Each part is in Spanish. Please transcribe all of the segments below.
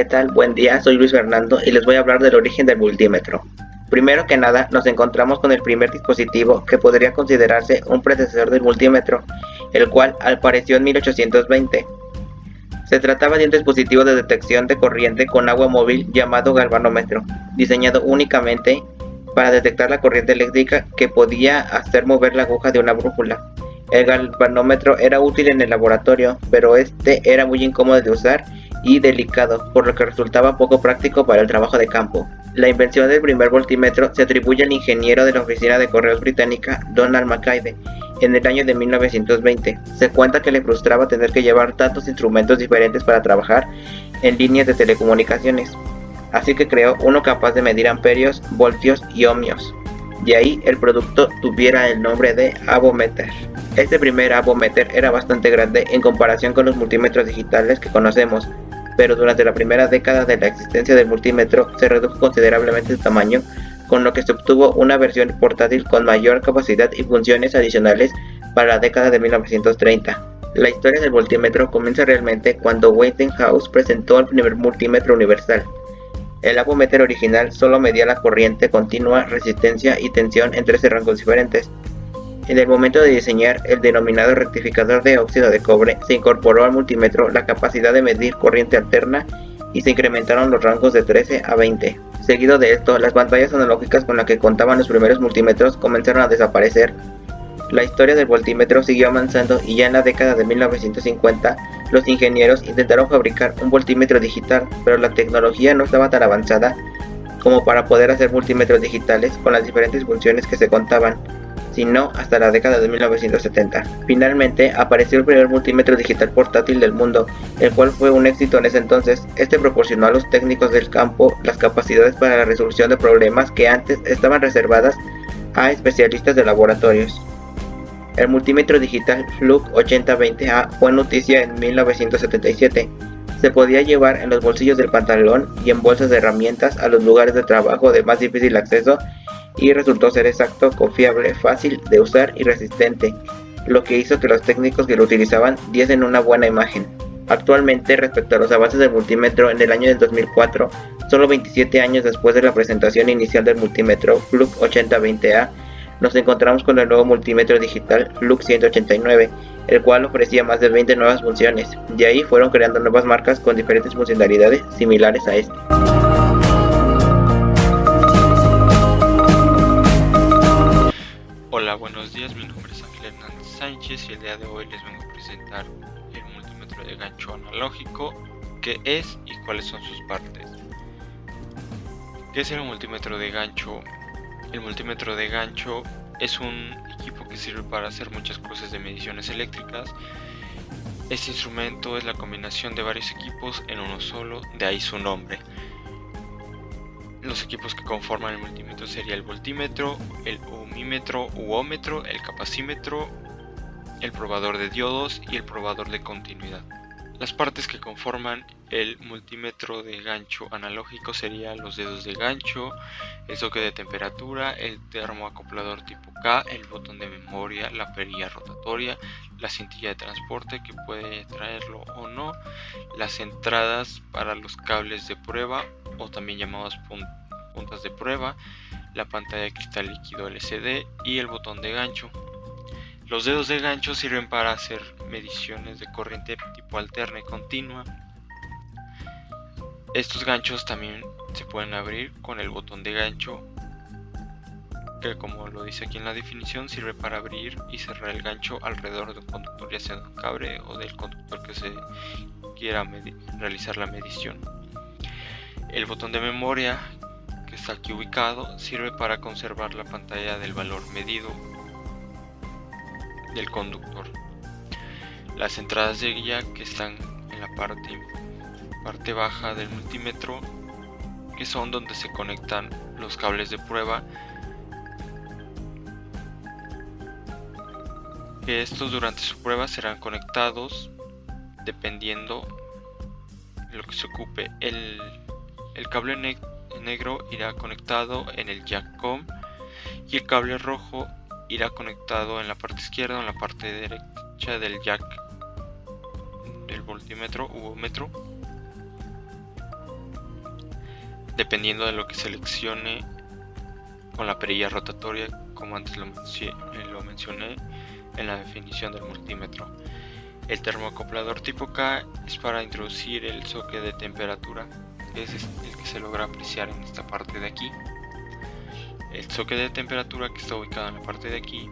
tal? Buen día, soy Luis Fernando y les voy a hablar del origen del multímetro. Primero que nada, nos encontramos con el primer dispositivo que podría considerarse un predecesor del multímetro, el cual apareció en 1820. Se trataba de un dispositivo de detección de corriente con agua móvil llamado galvanómetro, diseñado únicamente para detectar la corriente eléctrica que podía hacer mover la aguja de una brújula. El galvanómetro era útil en el laboratorio, pero este era muy incómodo de usar y delicado, por lo que resultaba poco práctico para el trabajo de campo. La invención del primer voltímetro se atribuye al ingeniero de la oficina de correos británica Donald Mackay en el año de 1920. Se cuenta que le frustraba tener que llevar tantos instrumentos diferentes para trabajar en líneas de telecomunicaciones, así que creó uno capaz de medir amperios, voltios y ohmios. De ahí el producto tuviera el nombre de avometer. Este primer avometer era bastante grande en comparación con los multímetros digitales que conocemos, pero durante la primera década de la existencia del multímetro se redujo considerablemente su tamaño, con lo que se obtuvo una versión portátil con mayor capacidad y funciones adicionales para la década de 1930. La historia del multímetro comienza realmente cuando Westinghouse presentó el primer multímetro universal. El avometer original solo medía la corriente continua, resistencia y tensión en 13 rangos diferentes. En el momento de diseñar el denominado rectificador de óxido de cobre, se incorporó al multímetro la capacidad de medir corriente alterna y se incrementaron los rangos de 13 a 20. Seguido de esto, las pantallas analógicas con las que contaban los primeros multímetros comenzaron a desaparecer. La historia del voltímetro siguió avanzando y ya en la década de 1950 los ingenieros intentaron fabricar un voltímetro digital, pero la tecnología no estaba tan avanzada como para poder hacer multímetros digitales con las diferentes funciones que se contaban, sino hasta la década de 1970. Finalmente apareció el primer multímetro digital portátil del mundo, el cual fue un éxito en ese entonces. Este proporcionó a los técnicos del campo las capacidades para la resolución de problemas que antes estaban reservadas a especialistas de laboratorios. El multímetro digital Fluke 8020A fue noticia en 1977. Se podía llevar en los bolsillos del pantalón y en bolsas de herramientas a los lugares de trabajo de más difícil acceso y resultó ser exacto, confiable, fácil de usar y resistente, lo que hizo que los técnicos que lo utilizaban diesen una buena imagen. Actualmente, respecto a los avances del multímetro en el año del 2004, solo 27 años después de la presentación inicial del multímetro Fluke 8020A, nos encontramos con el nuevo multímetro digital Fluke 189, el cual ofrecía más de 20 nuevas funciones. De ahí fueron creando nuevas marcas con diferentes funcionalidades similares a este. Hola, buenos días, mi nombre es Ángel Hernández Sánchez y el día de hoy les vengo a presentar el multímetro de gancho analógico, qué es y cuáles son sus partes. ¿Qué es el multímetro de gancho? El multímetro de gancho es un equipo que sirve para hacer muchas cosas de mediciones eléctricas. Este instrumento es la combinación de varios equipos en uno solo, de ahí su nombre. Los equipos que conforman el multímetro sería el voltímetro, el ohmímetro u ómetro, el capacímetro, el probador de diodos y el probador de continuidad. Las partes que conforman el multímetro de gancho analógico serían los dedos de gancho, el socket de temperatura, el termoacoplador tipo K, el botón de memoria, la perilla rotatoria, la cintilla de transporte que puede traerlo o no, las entradas para los cables de prueba o también llamados puntas de prueba, la pantalla de cristal líquido LCD y el botón de gancho. Los dedos de gancho sirven para hacer mediciones de corriente tipo alterna y continua. Estos ganchos también se pueden abrir con el botón de gancho, que como lo dice aquí en la definición sirve para abrir y cerrar el gancho alrededor de un conductor, ya sea de un cable o del conductor que se quiera realizar la medición. El botón de memoria, que está aquí ubicado, sirve para conservar la pantalla del valor medido del conductor. Las entradas de guía, que están en la parte baja del multímetro, que son donde se conectan los cables de prueba, que estos durante su prueba serán conectados dependiendo de lo que se ocupe. El cable negro irá conectado en el jack COM y el cable rojo irá conectado en la parte izquierda o en la parte derecha del jack del voltímetro u ohmímetro. dependiendo de lo que seleccione con la perilla rotatoria, como antes lo mencioné en la definición del multímetro. El termoacoplador tipo K es para introducir el zoque de temperatura, que es el que se logra apreciar en esta parte de aquí. El zoque de temperatura, que está ubicado en la parte de aquí,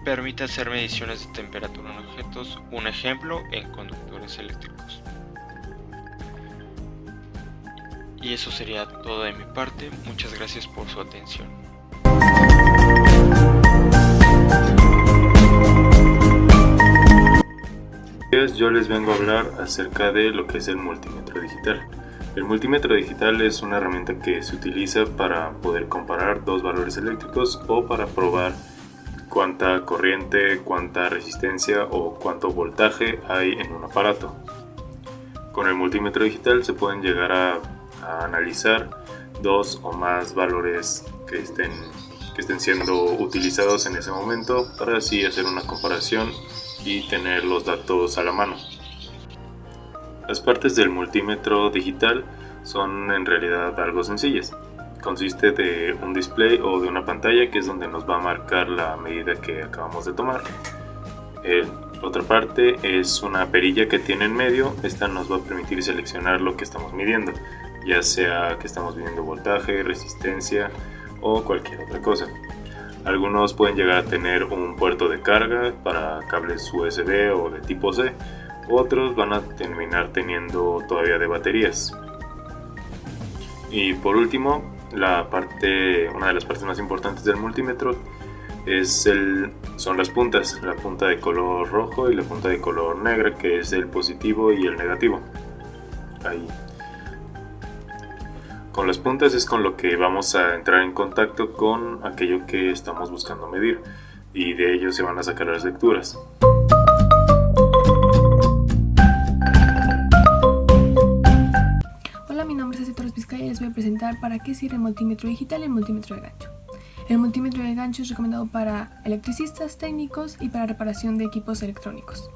permite hacer mediciones de temperatura en objetos, un ejemplo en conductores eléctricos. Y eso sería todo de mi parte. Muchas gracias por su atención. Yo les vengo a hablar acerca de lo que es el multímetro digital. El multímetro digital es una herramienta que se utiliza para poder comparar dos valores eléctricos o para probar cuánta corriente, cuánta resistencia o cuánto voltaje hay en un aparato. Con el multímetro digital se pueden llegar a analizar dos o más valores que estén siendo utilizados en ese momento para así hacer una comparación y tener los datos a la mano. Las partes del multímetro digital son en realidad algo sencillas. Consiste de un display o de una pantalla, que es donde nos va a marcar la medida que acabamos de tomar. Otra parte es una perilla que tiene en medio. Esta nos va a permitir seleccionar lo que estamos midiendo, ya sea que estamos midiendo voltaje, resistencia o cualquier otra cosa. Algunos pueden llegar a tener un puerto de carga para cables USB o de tipo C, otros van a terminar teniendo todavía de baterías. Y por último, una de las partes más importantes del multímetro son las puntas, la punta de color rojo y la punta de color negra, que es el positivo y el negativo. Ahí. Con las puntas es con lo que vamos a entrar en contacto con aquello que estamos buscando medir, y de ello se van a sacar las lecturas. Hola, mi nombre es Ceci Torres Vizcaya y les voy a presentar para qué sirve el multímetro digital y el multímetro de gancho. El multímetro de gancho es recomendado para electricistas, técnicos y para reparación de equipos electrónicos.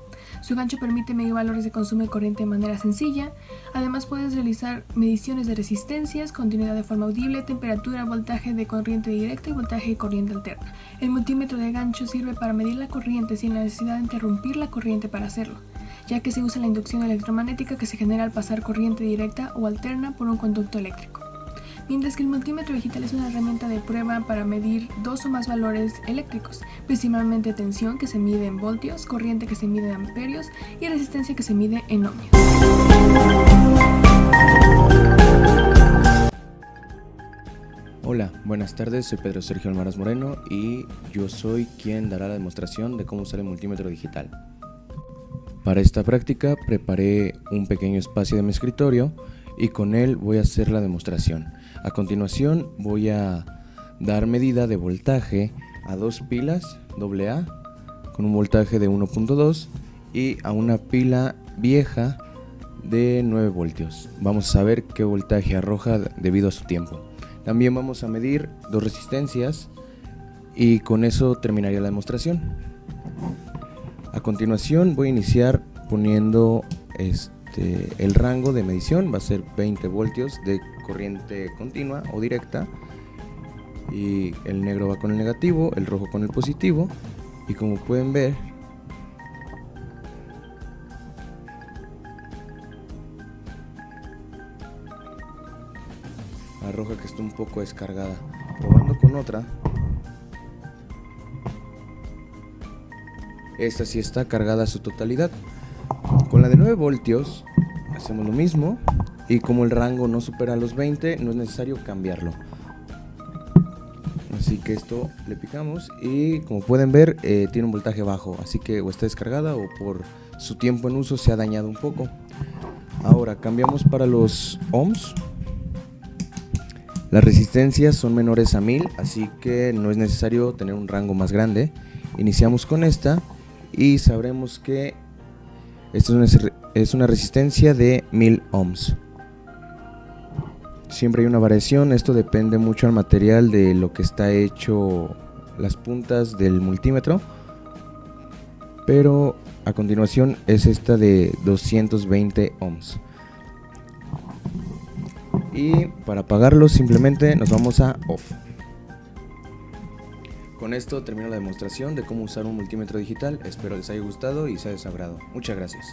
Su gancho permite medir valores de consumo de corriente de manera sencilla. Además, puedes realizar mediciones de resistencias, continuidad de forma audible, temperatura, voltaje de corriente directa y voltaje de corriente alterna. El multímetro de gancho sirve para medir la corriente sin la necesidad de interrumpir la corriente para hacerlo, ya que se usa la inducción electromagnética que se genera al pasar corriente directa o alterna por un conducto eléctrico. Mientras que el multímetro digital es una herramienta de prueba para medir dos o más valores eléctricos, principalmente tensión, que se mide en voltios, corriente, que se mide en amperios, y resistencia, que se mide en ohmios. Hola, buenas tardes, soy Pedro Sergio Almaraz Moreno y yo soy quien dará la demostración de cómo usar el multímetro digital. Para esta práctica preparé un pequeño espacio de mi escritorio y con él voy a hacer la demostración. A continuación voy a dar medida de voltaje a dos pilas AA con un voltaje de 1.2 y a una pila vieja de 9 voltios. Vamos a saber qué voltaje arroja debido a su tiempo. También vamos a medir dos resistencias y con eso terminaría la demostración. A continuación voy a iniciar poniendo el rango de medición, va a ser 20 voltios de corriente continua o directa, y el negro va con el negativo, el rojo con el positivo, y como pueden ver arroja que está un poco descargada. Probando con otra, esta sí está cargada a su totalidad. Con la de 9 voltios hacemos lo mismo, y como el rango no supera los 20 no es necesario cambiarlo, así que esto le picamos y como pueden ver tiene un voltaje bajo, así que o está descargada o por su tiempo en uso se ha dañado un poco. Ahora cambiamos para los ohms. Las resistencias son menores a 1000, así que no es necesario tener un rango más grande. Iniciamos con esta y sabremos que esta es una resistencia de 1000 ohms. Siempre hay una variación, esto depende mucho al material de lo que está hecho las puntas del multímetro, pero a continuación es esta de 220 ohms. y para apagarlo simplemente nos vamos a off. Con esto termino la demostración de cómo usar un multímetro digital. Espero les haya gustado y sea de su agrado. Muchas gracias.